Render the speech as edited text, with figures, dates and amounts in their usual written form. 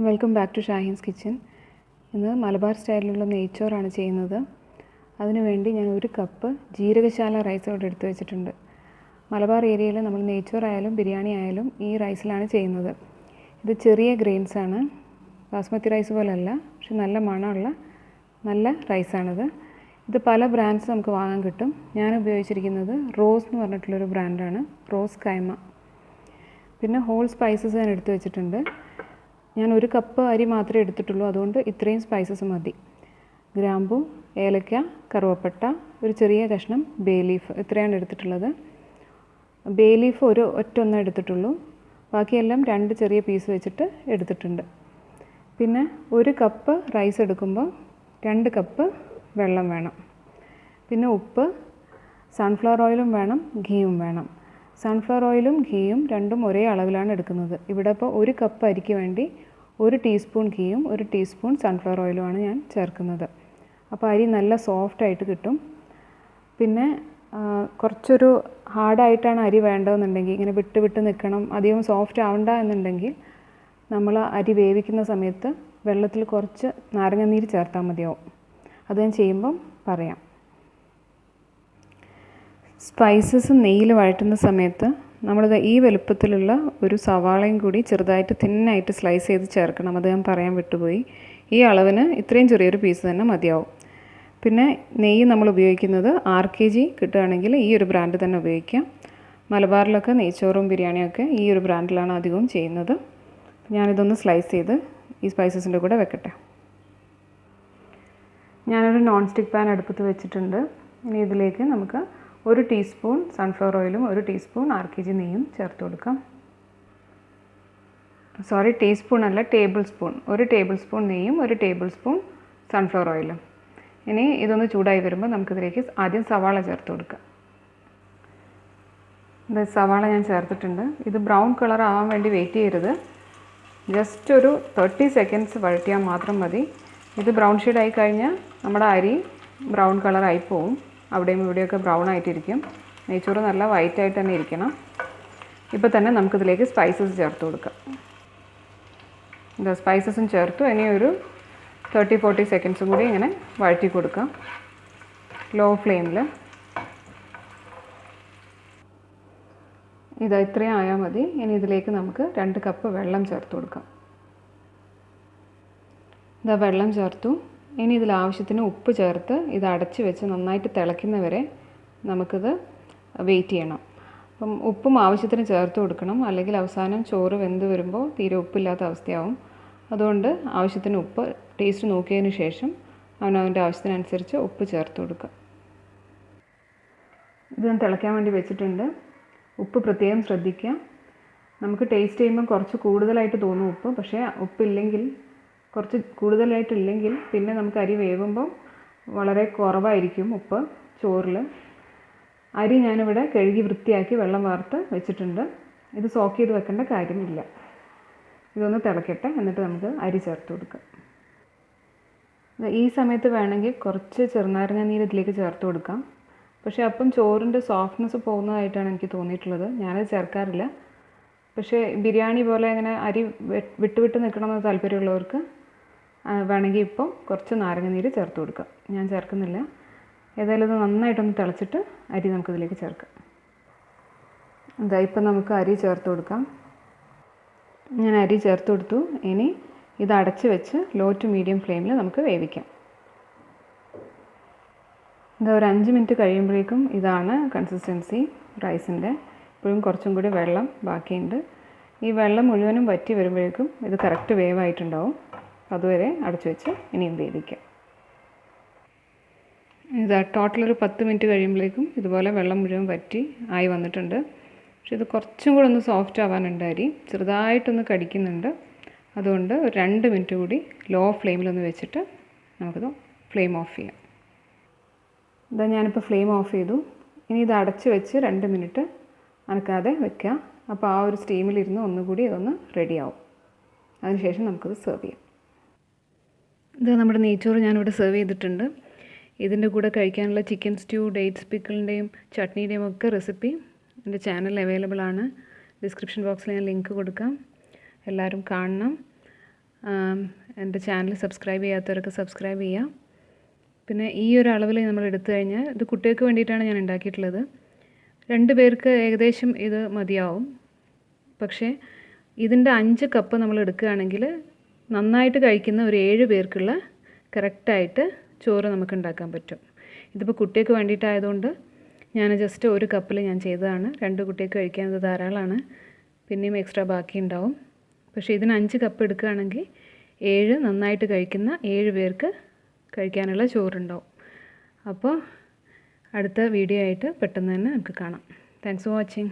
Welcome back to Shahin's kitchen. ഇന്ന് മലബാർ സ്റ്റൈലിലുള്ള നെയ്ച്ചോറാണ് ചെയ്യുന്നത്. അതിനുവേണ്ടി ഞാൻ 1 കപ്പ് ജീരകശാല റൈസ് ഇവിടെ എടുത്തു വെച്ചിട്ടുണ്ട്. മലബാർ ഏരിയയിൽ നമ്മൾ നെയ്ച്ചോറായാലും ബിരിയാണി ആയാലും ഈ റൈസിലാണ് ചെയ്യുന്നത്. ഇത് ചെറിയ ഗ്രെയിൻസാണ്, ബാസ്മതി റൈസ് പോലെയല്ല, പക്ഷെ നല്ല മണമുള്ള നല്ല റൈസാണിത്. ഇത് പല ബ്രാൻഡ്സ് നമുക്ക് വാങ്ങാൻ കിട്ടും. ഞാൻ ഉപയോഗിച്ചിരിക്കുന്നത് റോസ് എന്ന് പറഞ്ഞിട്ടുള്ളൊരു ബ്രാൻഡാണ്, റോസ് കയമ. പിന്നെ ഹോൾ സ്പൈസസ് ഞാൻ എടുത്തു വെച്ചിട്ടുണ്ട്. ഞാൻ 1 കപ്പ് അരി മാത്രമേ എടുത്തിട്ടുള്ളൂ, അതുകൊണ്ട് ഇത്രയും സ്പൈസസ് മതി. ഗ്രാമ്പു, ഏലക്ക, കറുവപ്പട്ട, ഒരു ചെറിയ കഷ്ണം ബേ ലീഫ്, ഇത്രയാണ് എടുത്തിട്ടുള്ളത്. ബേ ലീഫ് ഒറ്റൊന്നേ എടുത്തിട്ടുള്ളൂ, ബാക്കിയെല്ലാം 2 ചെറിയ പീസ് വെച്ചിട്ട് എടുത്തിട്ടുണ്ട്. പിന്നെ 1 കപ്പ് റൈസ് എടുക്കുമ്പോൾ 2 കപ്പ് വെള്ളം വേണം. പിന്നെ ഉപ്പ്, സൺഫ്ലവർ ഓയിലും വേണം, ഘീയും വേണം. സൺഫ്ലവർ ഓയിലും ഘീയും രണ്ടും ഒരേ അളവിലാണ് എടുക്കുന്നത്. ഇവിടെ ഇപ്പോൾ 1 കപ്പ് അരിക്ക് വേണ്ടി 1 ടീസ്പൂൺ ഘീയും 1 ടീസ്പൂൺ സൺഫ്ലവർ ഓയിലുമാണ് ഞാൻ ചേർക്കുന്നത്. അപ്പോൾ അരി നല്ല സോഫ്റ്റായിട്ട് കിട്ടും. പിന്നെ കുറച്ചൊരു ഹാർഡായിട്ടാണ് അരി വേണ്ടതെന്നുണ്ടെങ്കിൽ, ഇങ്ങനെ വിട്ട് നിൽക്കണം, അധികം സോഫ്റ്റ് ആവണ്ട എന്നുണ്ടെങ്കിൽ നമ്മൾ അരി വേവിക്കുന്ന സമയത്ത് വെള്ളത്തിൽ കുറച്ച് നാരങ്ങാനീര് ചേർത്താൽ മതിയാവും. അത് ഞാൻ ചെയ്യുമ്പം പറയാം. സ്പൈസസ് നെയ്യിൽ വഴറ്റുന്ന സമയത്ത് നമ്മളിത് ഈ വലുപ്പത്തിലുള്ള ഒരു സവാളയും കൂടി ചെറുതായിട്ട് തിന്നായിട്ട് സ്ലൈസ് ചെയ്ത് ചേർക്കണം. അത് ഞാൻ പറയാൻ വിട്ടുപോയി. ഈ അളവിന് ഇത്രയും ചെറിയൊരു പീസ് തന്നെ മതിയാവും. പിന്നെ നെയ്യ് നമ്മൾ ഉപയോഗിക്കുന്നത് 6 kg കിട്ടുകയാണെങ്കിൽ ഈ ഒരു ബ്രാൻഡ് തന്നെ ഉപയോഗിക്കാം. മലബാറിലൊക്കെ നെയ്ച്ചോറും ബിരിയാണിയൊക്കെ ഈ ഒരു ബ്രാൻഡിലാണ് അധികവും ചെയ്യുന്നത്. ഞാനിതൊന്ന് സ്ലൈസ് ചെയ്ത് ഈ സ്പൈസസിൻ്റെ കൂടെ വെക്കട്ടെ. ഞാനൊരു നോൺ സ്റ്റിക്ക് പാൻ അടുപ്പത്ത് വെച്ചിട്ടുണ്ട്. ഇനി ഇതിലേക്ക് നമുക്ക് 1 ടീസ്പൂൺ സൺഫ്ലവർ ഓയിലും 1 ടീസ്പൂൺ 6 kg നെയ്യും ചേർത്ത് കൊടുക്കാം. ടീസ്പൂൺ അല്ല, ടേബിൾ സ്പൂൺ. 1 ടേബിൾ സ്പൂൺ നെയ്യും 1 ടേബിൾ സ്പൂൺ സൺഫ്ലവർ ഓയിലും. ഇനി ഇതൊന്ന് ചൂടായി വരുമ്പോൾ നമുക്കിതിലേക്ക് ആദ്യം സവാള ചേർത്ത് കൊടുക്കാം. സവാള ഞാൻ ചേർത്തിട്ടുണ്ട്. ഇത് ബ്രൗൺ കളർ ആവാൻ വേണ്ടി വെയിറ്റ് ചെയ്യരുത്. ജസ്റ്റ് ഒരു 30 സെക്കൻഡ്സ് വഴറ്റിയാൽ മാത്രം മതി. ഇത് ബ്രൗൺ ഷെയ്ഡായി കഴിഞ്ഞാൽ നമ്മുടെ അരി ബ്രൗൺ കളറായി പോവും. അവിടെയും ഇവിടെയൊക്കെ ബ്രൗൺ ആയിട്ടിരിക്കും. നെയ്ച്ചോറ് നല്ല വൈറ്റായിട്ട് തന്നെ ഇരിക്കണം. ഇപ്പോൾ തന്നെ നമുക്കിതിലേക്ക് സ്പൈസസ് ചേർത്ത് കൊടുക്കാം. സ്പൈസസും ചേർത്തു. ഇനി ഒരു 30-40 സെക്കൻഡ്സും കൂടി ഇങ്ങനെ വഴറ്റി കൊടുക്കാം ലോ ഫ്ലെയിമിൽ. ഇത്രയും ആയാൽ മതി. ഇനി ഇതിലേക്ക് നമുക്ക് 2 കപ്പ് വെള്ളം ചേർത്ത് കൊടുക്കാം. വെള്ളം ചേർത്തു. ഇനി ഇതിൽ ആവശ്യത്തിന് ഉപ്പ് ചേർത്ത് ഇത് അടച്ച് വെച്ച് നന്നായിട്ട് തിളയ്ക്കുന്നവരെ നമുക്കിത് വെയിറ്റ് ചെയ്യണം. അപ്പം ഉപ്പും ആവശ്യത്തിന് ചേർത്ത് കൊടുക്കണം, അല്ലെങ്കിൽ അവസാനം ചോറ് വെന്ത് വരുമ്പോൾ തീരെ ഉപ്പില്ലാത്ത അവസ്ഥയാവും. അതുകൊണ്ട് ആവശ്യത്തിന് ഉപ്പ് ടേസ്റ്റ് നോക്കിയതിന് ശേഷം അവനവൻ്റെ ആവശ്യത്തിനനുസരിച്ച് ഉപ്പ് ചേർത്ത് കൊടുക്കുക. ഇത് ഞാൻ തിളയ്ക്കാൻ വേണ്ടി വെച്ചിട്ടുണ്ട്. ഉപ്പ് പ്രത്യേകം ശ്രദ്ധിക്കുക. നമുക്ക് ടേസ്റ്റ് ചെയ്യുമ്പോൾ കുറച്ച് കൂടുതലായിട്ട് തോന്നും ഉപ്പ്, പക്ഷേ ഉപ്പില്ലെങ്കിൽ, കുറച്ച് കൂടുതലായിട്ടില്ലെങ്കിൽ പിന്നെ നമുക്ക് അരി വേവുമ്പോൾ വളരെ കുറവായിരിക്കും ഉപ്പ് ചോറിൽ. അരി ഞാനിവിടെ കഴുകി വൃത്തിയാക്കി വെള്ളം വാർത്ത് വെച്ചിട്ടുണ്ട്. ഇത് സോക്ക് ചെയ്ത് വെക്കേണ്ട കാര്യമില്ല. ഇതൊന്ന് തിളക്കട്ടെ, എന്നിട്ട് നമുക്ക് അരി ചേർത്ത് കൊടുക്കാം. ഈ സമയത്ത് വേണമെങ്കിൽ കുറച്ച് ചെറുനാരങ്ങ നീര് ഇതിലേക്ക് ചേർത്ത് കൊടുക്കാം. പക്ഷേ അപ്പം ചോറിൻ്റെ സോഫ്റ്റ്നെസ് പോകുന്നതായിട്ടാണ് എനിക്ക് തോന്നിയിട്ടുള്ളത്. ഞാനത് ചേർക്കാറില്ല. പക്ഷേ ബിരിയാണി പോലെ അങ്ങനെ അരി വിട്ട് നിൽക്കണമെന്ന് താല്പര്യമുള്ളവർക്ക് വേണമെങ്കിൽ ഇപ്പോൾ കുറച്ച് നാരങ്ങ നീര് ചേർത്ത് കൊടുക്കാം. ഞാൻ ചേർക്കുന്നില്ല. ഏതായാലും ഇത് നന്നായിട്ടൊന്ന് തിളച്ചിട്ട് അരി നമുക്കിതിലേക്ക് ചേർക്കാം. ഇപ്പം നമുക്ക് അരി ചേർത്ത് കൊടുക്കാം. ഞാൻ അരി ചേർത്ത് കൊടുത്തു. ഇനി ഇത് അടച്ച് വെച്ച് ലോ ടു മീഡിയം ഫ്ലെയിമിൽ നമുക്ക് വേവിക്കാം. ഒരു 5 മിനിറ്റ് കഴിയുമ്പോഴേക്കും ഇതാണ് കൺസിസ്റ്റൻസി റൈസിൻ്റെ. ഇപ്പോഴും കുറച്ചും കൂടി വെള്ളം ബാക്കിയുണ്ട്. ഈ വെള്ളം മുഴുവനും വറ്റി വരുമ്പോഴേക്കും ഇത് കറക്റ്റ് വേവായിട്ടുണ്ടാവും. അതുവരെ അടച്ചു വെച്ച് ഇനിയും വേവിക്കാം. ടോട്ടൽ ഒരു 10 മിനിറ്റ് കഴിയുമ്പോഴേക്കും ഇതുപോലെ വെള്ളം മുഴുവൻ വറ്റി ആയി വന്നിട്ടുണ്ട്. പക്ഷെ ഇത് കുറച്ചും കൂടെ ഒന്ന് സോഫ്റ്റ് ആവാനുണ്ട്. അരി ചെറുതായിട്ടൊന്ന് കടിക്കുന്നുണ്ട്. അതുകൊണ്ട് ഒരു 2 മിനിറ്റ് കൂടി ലോ ഫ്ലെയിമിലൊന്ന് വെച്ചിട്ട് നമുക്കിത് ഫ്ലെയിം ഓഫ് ചെയ്യാം. ഞാനിപ്പോൾ ഫ്ലെയിം ഓഫ് ചെയ്തു. ഇനി ഇത് അടച്ച് വെച്ച് 2 മിനിറ്റ് അനക്കാതെ വെക്കുക. അപ്പോൾ ആ ഒരു സ്റ്റീമിലിരുന്ന് ഒന്നുകൂടി ഇതൊന്ന് റെഡിയാവും. അതിനുശേഷം നമുക്കത് സെർവ് ചെയ്യാം. നമ്മുടെ നെയ്ച്ചോറ് ഞാനിവിടെ സെർവ് ചെയ്തിട്ടുണ്ട്. ഇതിൻ്റെ കൂടെ കഴിക്കാനുള്ള ചിക്കൻ സ്റ്റ്യൂ, ഡേറ്റ്സ് പിക്കിളിൻ്റെയും ചട്നിയുടെയും ഒക്കെ റെസിപ്പി എൻ്റെ ചാനലിൽ അവൈലബിൾ ആണ്. ഡിസ്ക്രിപ്ഷൻ ബോക്സിൽ ഞാൻ ലിങ്ക് കൊടുക്കാം. എല്ലാവരും കാണണം. എൻ്റെ ചാനൽ സബ്സ്ക്രൈബ് ചെയ്യാത്തവരൊക്കെ സബ്സ്ക്രൈബ് ചെയ്യുക. പിന്നെ ഈ ഒരു അളവിൽ നമ്മൾ എടുത്തു കഴിഞ്ഞാൽ, ഇത് കുട്ടികൾക്ക് വേണ്ടിയിട്ടാണ് ഞാൻ ഉണ്ടാക്കിയിട്ടുള്ളത്. 2 പേർക്ക് ഏകദേശം ഇത് മതിയാവും. പക്ഷേ ഇതിൻ്റെ 5 കപ്പ് നമ്മൾ എടുക്കുകയാണെങ്കിൽ നന്നായിട്ട് കഴിക്കുന്ന ഒരു 7 പേർക്കുള്ള കറക്റ്റായിട്ട് ചോറ് നമുക്ക് ഉണ്ടാക്കാൻ പറ്റും. ഇതിപ്പോൾ കുട്ടികൾക്ക് വേണ്ടിയിട്ടായതുകൊണ്ട് ഞാൻ ജസ്റ്റ് 1 കപ്പിൽ ഞാൻ ചെയ്തതാണ്. 2 കുട്ടികൾക്ക് കഴിക്കാൻ ഇത് ധാരാളമാണ്. പിന്നെയും എക്സ്ട്രാ ബാക്കി ഉണ്ടാവും. പക്ഷേ ഇതിന് 5 കപ്പ് എടുക്കുകയാണെങ്കിൽ 7 നന്നായിട്ട് കഴിക്കുന്ന 7 പേർക്ക് കഴിക്കാനുള്ള ചോറുണ്ടാവും. അപ്പോൾ അടുത്ത വീഡിയോ ആയിട്ട് പെട്ടെന്ന് തന്നെ നമുക്ക് കാണാം. Thanks for watching.